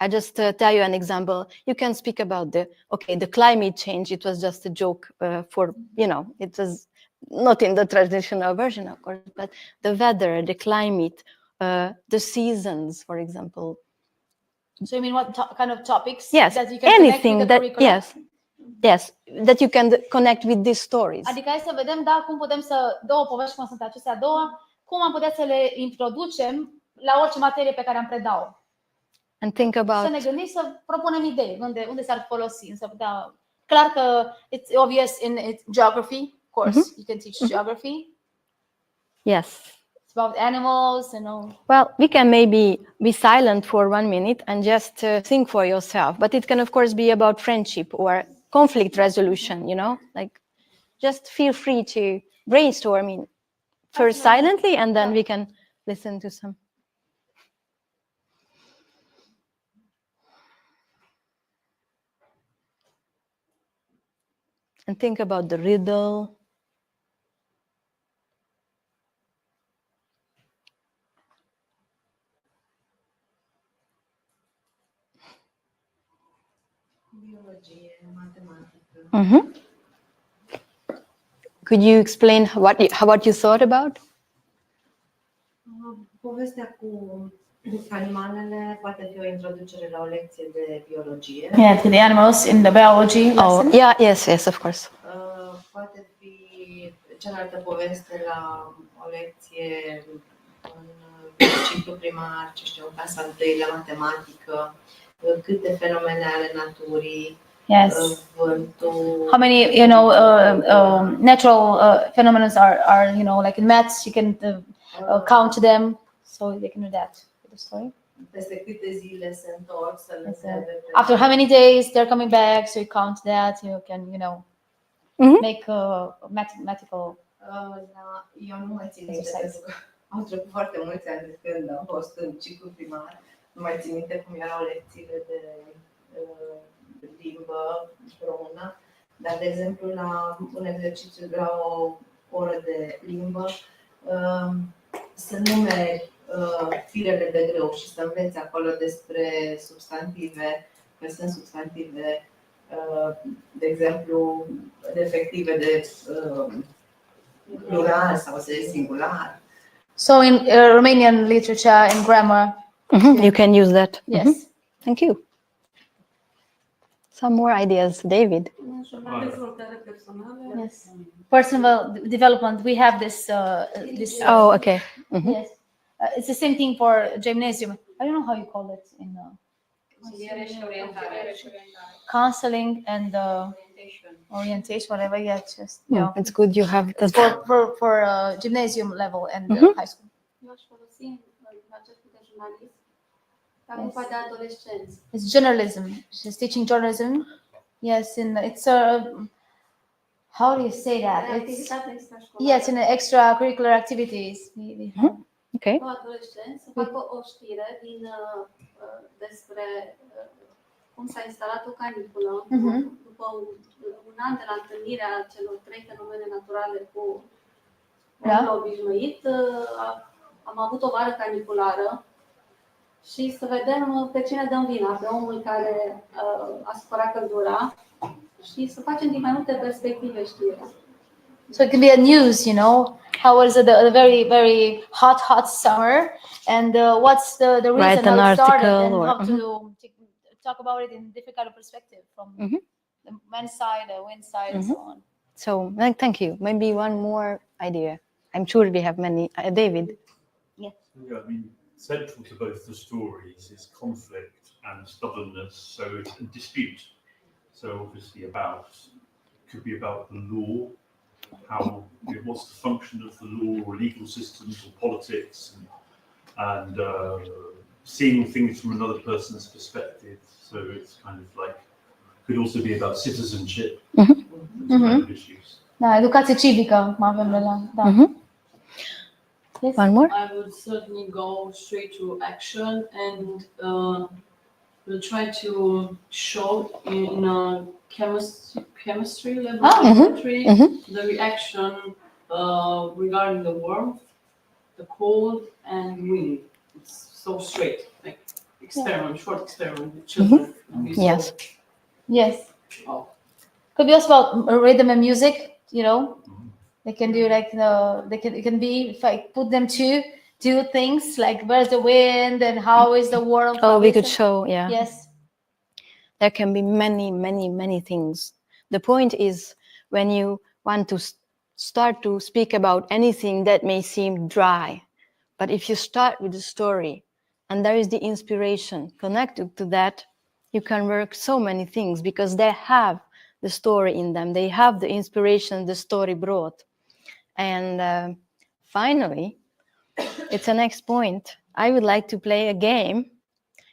I just tell you an example. You can speak about the climate change. It was just a joke it was not in the traditional version, of course, but the weather, the climate, the seasons, for example. So you mean what kind of topics? Yes, that you can anything connect with the that, yes, that you can connect with these stories. Adică hai să vedem, cum putem două povești, cum sunt acestea două, cum am putea să le introducem la orice materie pe care am predat-o. And think about. Să ne gândim, să propunem idei unde s-ar folosi. Clar că it's obvious in geography, of course, you can teach geography. Yes. It's about animals, Well, we can maybe be silent for 1 minute and just think for yourself. But it can, of course, be about friendship or conflict resolution, like just feel free to brainstorm first silently and then we can listen to some. And think about the riddle. Could you explain what you thought about? Povestea cu animalele poate fi o introducere la o lecție de biologie. Yeah, to the animals in the biology lesson. Oh, yeah, yes, of course. Poate fi cealaltă poveste la o lecție în ciclu primar, ce știu, clasa al doilea, matematică, câte fenomene ale naturii, Yes. vântul. How many, natural phenomena are, like in maths, you can count them, so they can do that with the story. Peste câte zile se întorc să le întrebe pe- After how many days they're coming back, so you count that, you can, make mathematical. Eu nu mai țin minte, pentru că au trecut foarte mulți ani de când am fost în ciclu primar. Nu mai țin minte cum erau lecțiile de limbă română, dar, de exemplu, la un exercițiu, la o oră de limbă, să numeri firele de greu și să înveți acolo despre substantive, că sunt substantive, de exemplu, defective de plural sau de singular. So in Romanian literature and grammar, You can use that. yes. Thank you. Some more ideas, David. Dezvoltare personală. Yes. Personal development. We have this. Oh, okay. Yes. It's the same thing for gymnasium. I don't know how you call it in Consiliere și orientare. counseling and orientation, whatever. Yeah, just It's good you have that. for gymnasium level and high school. Eu aș folosi la Cercul de jurnalist ca grupa de adolescenți. It's journalism. She's teaching journalism. Yes, it's how do you say that? It's Activitate extrașcolară. yes, in the extracurricular activities. We have. Okay. Cu adolescenți să facă o știre despre cum s-a instalat o caniculă după un an de la întâlnirea celor 3 fenomene naturale cu omul obișnuit. Am avut o vară caniculară și să vedem pe cine dăm vina, pe omul care a supărat căldura și să facem din mai multe perspective știrea. So it can be a news, how was the very, very hot summer, and what's the reason Write an how it started, article and or- how to talk about it in different kind of perspective from the men's side, the women's side, and so on. So, thank you. Maybe one more idea. I'm sure we have many. David. Yeah, I mean, central to both the stories is conflict and stubbornness, so it's a dispute. So obviously could be about the law, what's the function of the law or legal systems or politics, and seeing things from another person's perspective. So it's kind of like, could also be about citizenship, those kind of issues. Da, educație civică, mai avem la. Yes. One more. I would certainly go straight to action and we'll try to show in a chemistry laboratory the reaction regarding the warmth, the cold, and wind. It's so straight, like short experiment with children. Yes. Yes. Oh. Could be also about rhythm and music, They can do it can be, if I put them to do things like where's the wind and how is the warmth. Oh, we could show, yeah. Yes. There can be many, many, many things. The point is when you want to start to speak about anything that may seem dry, but if you start with the story and there is the inspiration connected to that, you can work so many things because they have the story in them. They have the inspiration the story brought. And finally, it's the next point. I would like to play a game,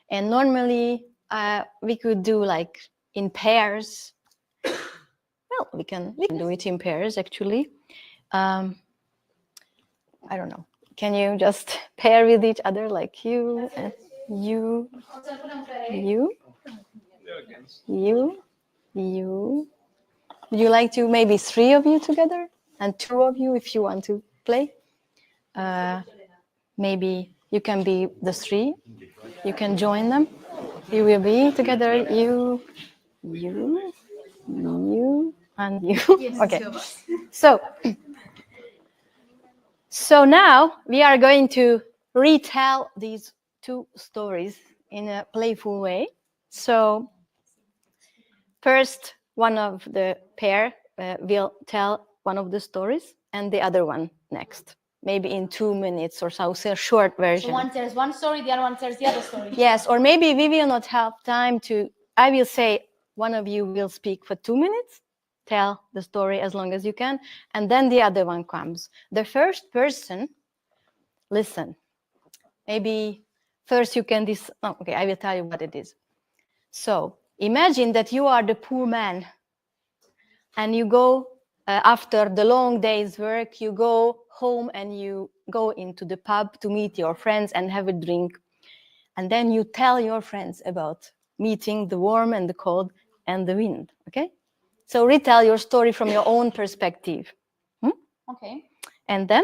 and normally we could do like in pairs. Well, we can do it in pairs actually. I don't know. Can you just pair with each other, like you and you, you? Would you like to maybe 3 of you together and 2 of you if you want to play? Maybe you can be the 3. You can join them. You will be together. You, and you. Okay. So now we are going to retell these 2 stories in a playful way. So first, one of the pair will tell one of the stories and the other one next. maybe in 2 minutes or so, a short version. So one tells one story, the other one tells the other story. Yes, or maybe we will not have time to, I will say one of you will speak for 2 minutes, tell the story as long as you can, and then the other one comes. The first person, listen. Maybe first you can okay, I will tell you what it is. So imagine that you are the poor man and you go after the long day's work, you go home and you go into the pub to meet your friends and have a drink. And then you tell your friends about meeting the warm and the cold and the wind, okay? So retell your story from your own perspective. Okay. And then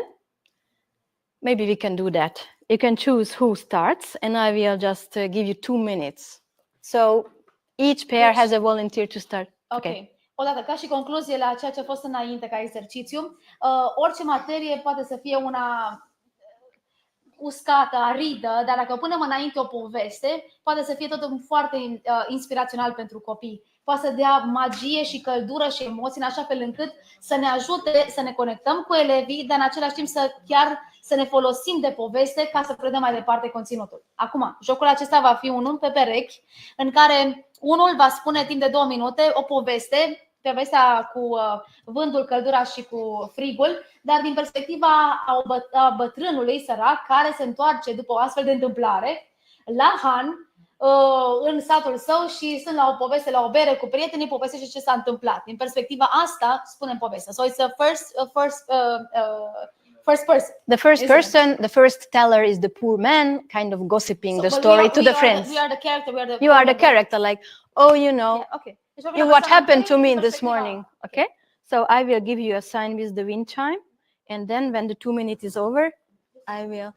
maybe we can do that. You can choose who starts and I will just give you 2 minutes. So each pair has a volunteer to start. Okay. Odată, ca și concluzie la ceea ce a fost înainte ca exercițiu, orice materie poate să fie una uscată, aridă, dar dacă punem înainte o poveste, poate să fie tot foarte inspirațional pentru copii. Poate să dea magie și căldură și emoții în așa fel încât să ne ajute să ne conectăm cu elevii, dar în același timp să ne folosim de poveste ca să predăm mai departe conținutul. Acum, jocul acesta va fi unul pe perechi, în care unul va spune timp de 2 minute o povestea cu vântul, căldura și cu frigul, dar din perspectiva a bătrânului sărac care se întoarce după o astfel de întâmplare la Han, în satul său și sunt la o poveste, la o bere cu prietenii, povestește ce s-a întâmplat. Din perspectiva asta spunem povestea. So it's a first person. The first teller is the poor man, kind of gossiping the story to the friends. We are the character. You are the character, like, oh, you know, yeah, okay. what happened to me this morning, okay? So I will give you a sign with the wind chime, and then when the 2 minutes is over, I will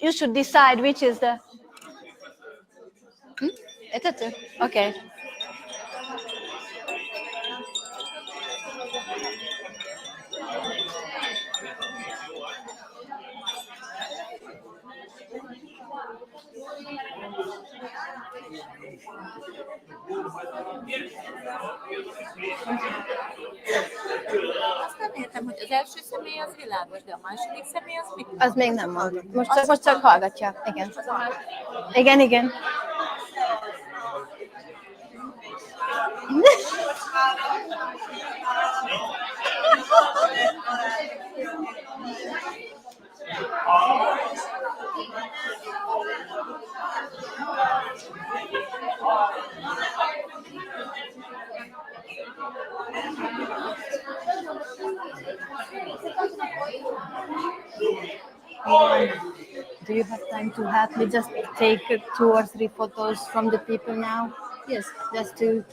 you should decide which is the. Okay. Azt nem értem, hogy az első személy az világos, de a második személy az mit? Az még nem mondom. Most csak hallgatja. Igen. Igen. Do you have time to help me just take 2 or 3 photos from the people now? Yes, just to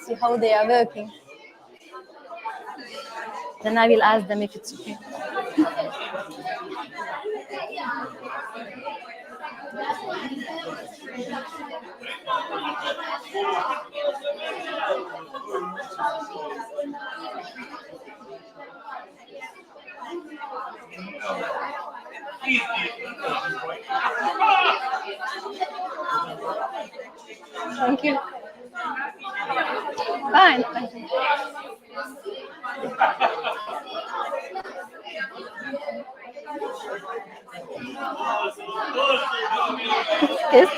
see how they are working. Then I will ask them if it's okay. Thank you. Fine. Thank you. Yes.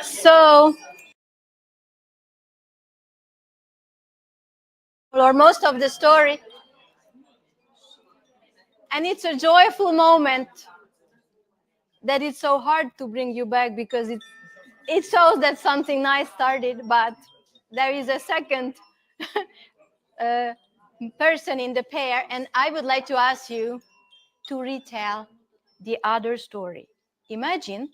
So, or most of the story, and it's a joyful moment that it's so hard to bring you back because it shows that something nice started, but there is a second person in the pair, and I would like to ask you to retell the other story. Imagine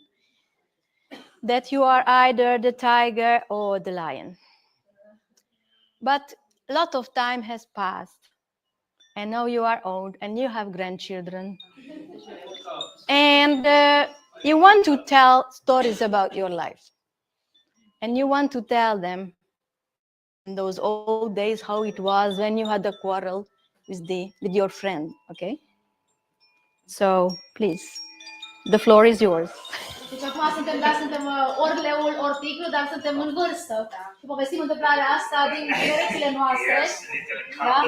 that you are either the tiger or the lion. But a lot of time has passed, and now you are old and you have grandchildren. And you want to tell stories about your life. And you want to tell them in those old days how it was when you had a quarrel with your friend, okay? So, please, the floor is yours. Deci acum suntem ori leul, ori tigru, dar suntem în vârstă și povestim întâmplarea asta din direcțiile noastre. Da?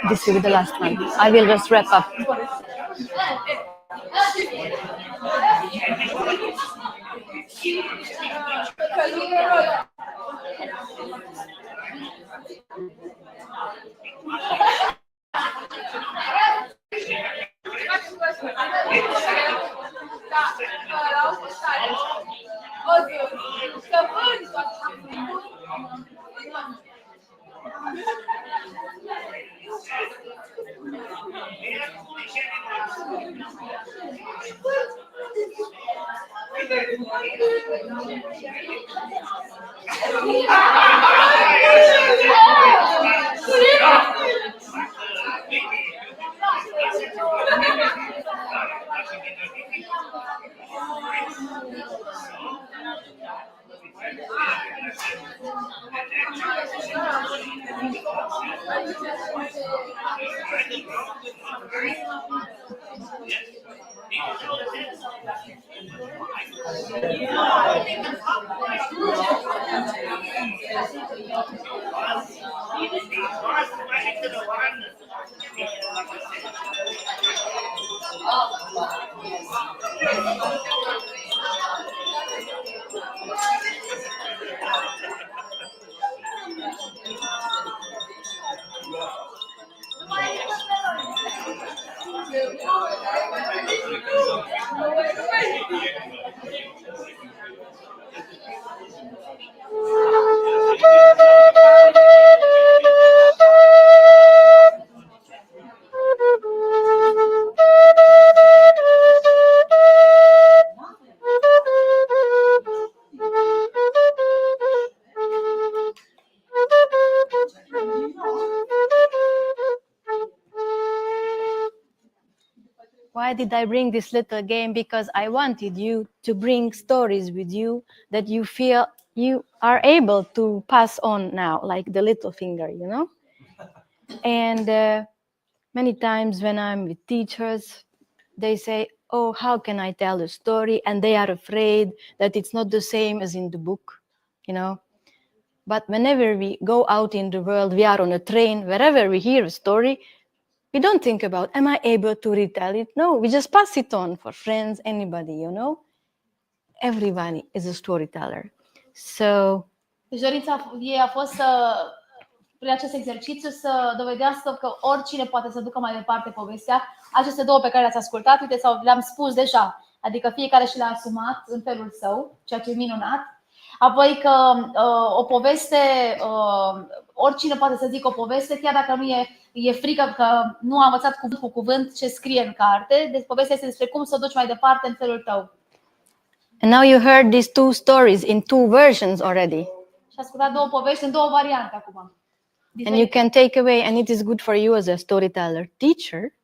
This will be the last one. I will just wrap up. Why did I bring this little game? Because I wanted you to bring stories with you that you feel you are able to pass on now, like the little finger, you know? And many times when I'm with teachers, they say, oh, how can I tell a story? And they are afraid that it's not the same as in the book, you know? But whenever we go out in the world, we are on a train, wherever we hear a story, we don't think about, am I able to retell it? No, we just pass it on for friends, anybody, you know? Everybody is a storyteller. So, Deci dorința ei a fost să prin acest exercițiu să dovedească că oricine poate să ducă mai departe povestea. Aceste două pe care le-ați ascultat, uite, sau le-am spus deja, adică fiecare și le-a asumat în felul său, ceea ce e minunat. Apoi că o poveste, oricine poate să zică o poveste, chiar dacă nu e frică că nu a învățat cuvânt cu cuvânt ce scrie în carte. Deci povestea este despre cum să o duci mai departe în felul tău. And now you heard these two stories in two versions already. Și ascultat două povești în două variante acum. And you can take away, and it is good for you as a storyteller teacher.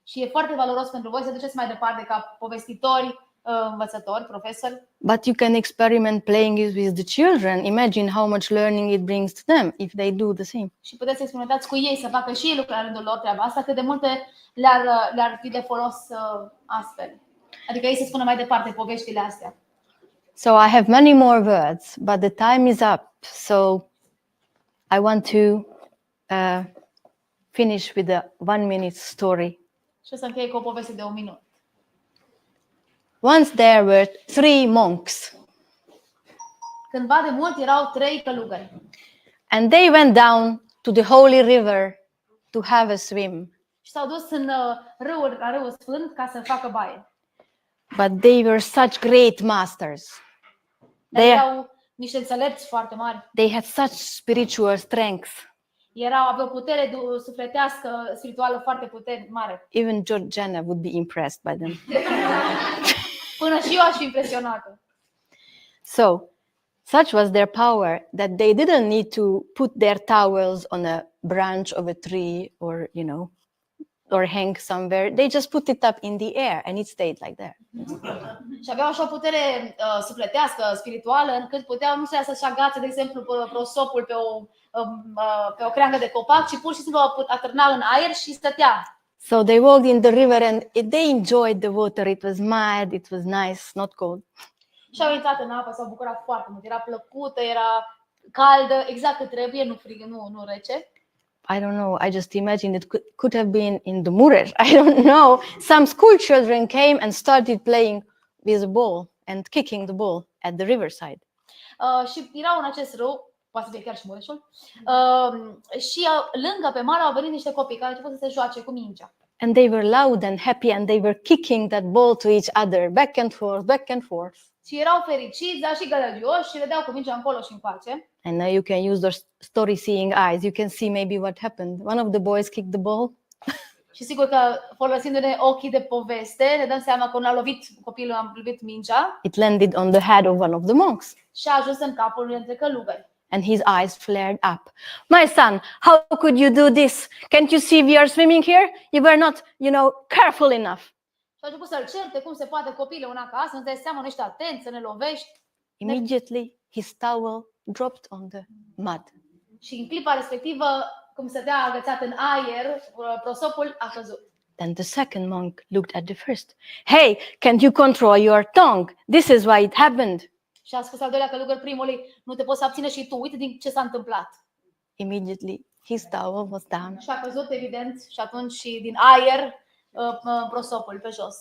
Și e foarte valoros pentru voi să duceți mai departe ca povestitori, învățători, profesori. But you can experiment playing it with the children. Imagine how much learning it brings to them if they do the same. Și puteți experimentați cu ei să facă și ei lucruri la rândul lor treaba asta, cât de multe le-ar fi de folos astfel. Adică ei să spună mai departe poveștile astea. So I have many more words, but the time is up. So I want to finish with a 1 minute story. Și o să închei cu o poveste de 1 minut. Once there were 3 monks, Cândva de mult erau 3 călugări and they went down to the holy river to have a swim. și s-au dus în la râul sfânt ca să facă baie. But they were such great masters. Dar erau niște înțelepți foarte mari. They had such spiritual strength. Aveau putere sufletească, spirituală foarte mare. Even Giorgi would be impressed by them. Până și eu aș fi impresionată. So, such was their power that they didn't need to put their towels on a branch of a tree or, or hang somewhere. They just put it up in the air and it stayed like that. Și aveau așa o putere sufletească, spirituală, încât puteau nu să-și agațe, de exemplu, prosopul pe o creangă de copac, ci pur și simplu atârna în aer și stătea. So they walked in the river and they enjoyed the water. It was mild, it was nice, not cold. Și au intrat în apă, s-au bucurat foarte mult. Era plăcută, era caldă, exact cât trebuie, nu frig, nu rece. I don't know, I just imagine it could have been in the Mureș. I don't know. Some school children came and started playing with a ball and kicking the ball at the riverside. Și erau în acest râu, poate să fie chiar și Mureșul, și lângă pe mare au venit niște copii care au început să se joace cu mingea. And they were loud and happy and they were kicking that ball to each other, back and forth, back and forth. Și erau fericiți, dar și gălăgioși și vedeau cu mingea încolo și încoace. And now you can use those story-seeing eyes. You can see maybe what happened. One of the boys kicked the ball. Și sigur că folosindu-ne ochii de poveste, ne dăm seama că copilul a lovit mingea. It landed on the head of one of the monks. Și a ajuns în capul unui dintre călugări. And his eyes flared up. My son, how could you do this? Can't you see we are swimming here? You were not, careful enough. Și a început să-l certe, cum se poate copile una acasă, nu-ți dai seama, nu ești atent, să ne lovești. Immediately his towel dropped on the mud. Și în clipa respectivă, cum stătea agățat în aer, prosopul a căzut. Then the second monk looked at the first. Hey, can't you control your tongue? This is why it happened. Și a spus al doilea călugăr primului, nu te poți abține și tu, uite din ce s-a întâmplat. Immediately his towel was down. Și a căzut, evident, și atunci și din aer prosopul pe jos.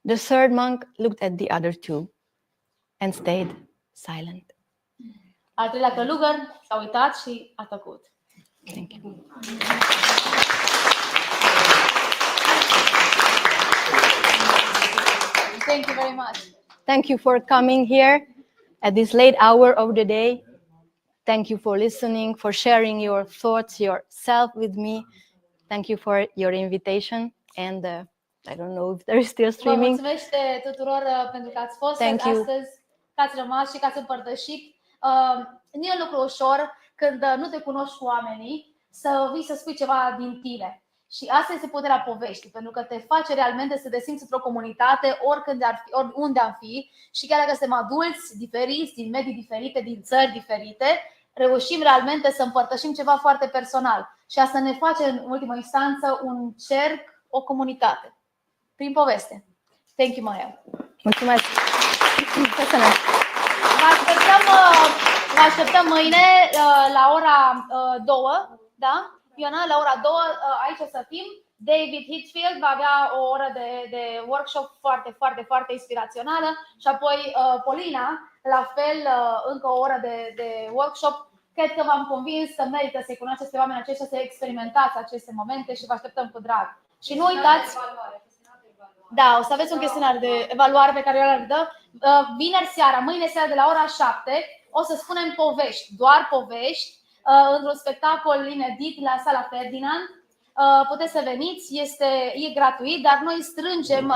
The third monk looked at the other two and stayed silent. Al treilea călugăr s-a uitat și a tăcut. Thank you. Thank you very much. Thank you for coming here at this late hour of the day. Thank you for listening, for sharing your thoughts, yourself with me. Thank you for your invitation. And I don't know if there is still streaming. Vă mulțumesc tuturor pentru că ați fost astăzi, că ați rămas și că ați împărtășit. Nu e un lucru ușor când nu te cunoști cu oamenii să vii să spui ceva din tine. Și asta este puterea poveștii, pentru că te face realmente să te simți într-o comunitate oriunde am fi și chiar dacă suntem adulți diferiți, din medii diferite, din țări diferite, reușim realmente să împărtășim ceva foarte personal. Și asta ne face în ultimă instanță un cerc, o comunitate. Prin poveste. Thank you, Maia. Mulțumesc. Vă așteptăm mâine la ora 2, da? Ioana, la ora 2 aici o să fim. David Hitchfield va avea o oră de workshop foarte, foarte, foarte inspirațională și apoi Polina, la fel, încă o oră de workshop Cred că v-am convins că merită să-i cunoașteți pe oamenii aceștia, să experimentați aceste momente și vă așteptăm cu drag. Și nu uitați, da, o să aveți un chestionar de evaluare pe care eu îl dă. Vineri seara, mâine seara de la ora 7, o să spunem povești, doar povești, într-un spectacol inedit la sala Ferdinand. Puteți să veniți, e gratuit, dar noi strângem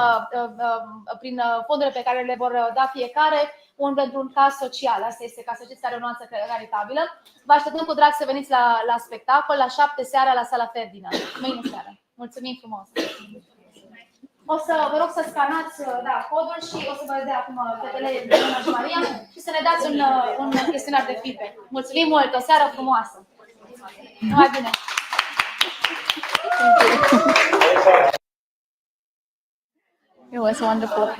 prin fondurile pe care le vor da fiecare pentru un caz social. Asta este, ca să știți, are o nuanță caritabilă. Vă așteptăm cu drag să veniți la spectacol la 7 seara la sala Ferdinand, mâine seara. Mulțumim frumos! O să vă rog să scanați codul și o să vă dea acum fetele Elena și Maria și să ne dați un chestionar de feedback. Mulțumim mult! O seară frumoasă! Numai bine! It was wonderful.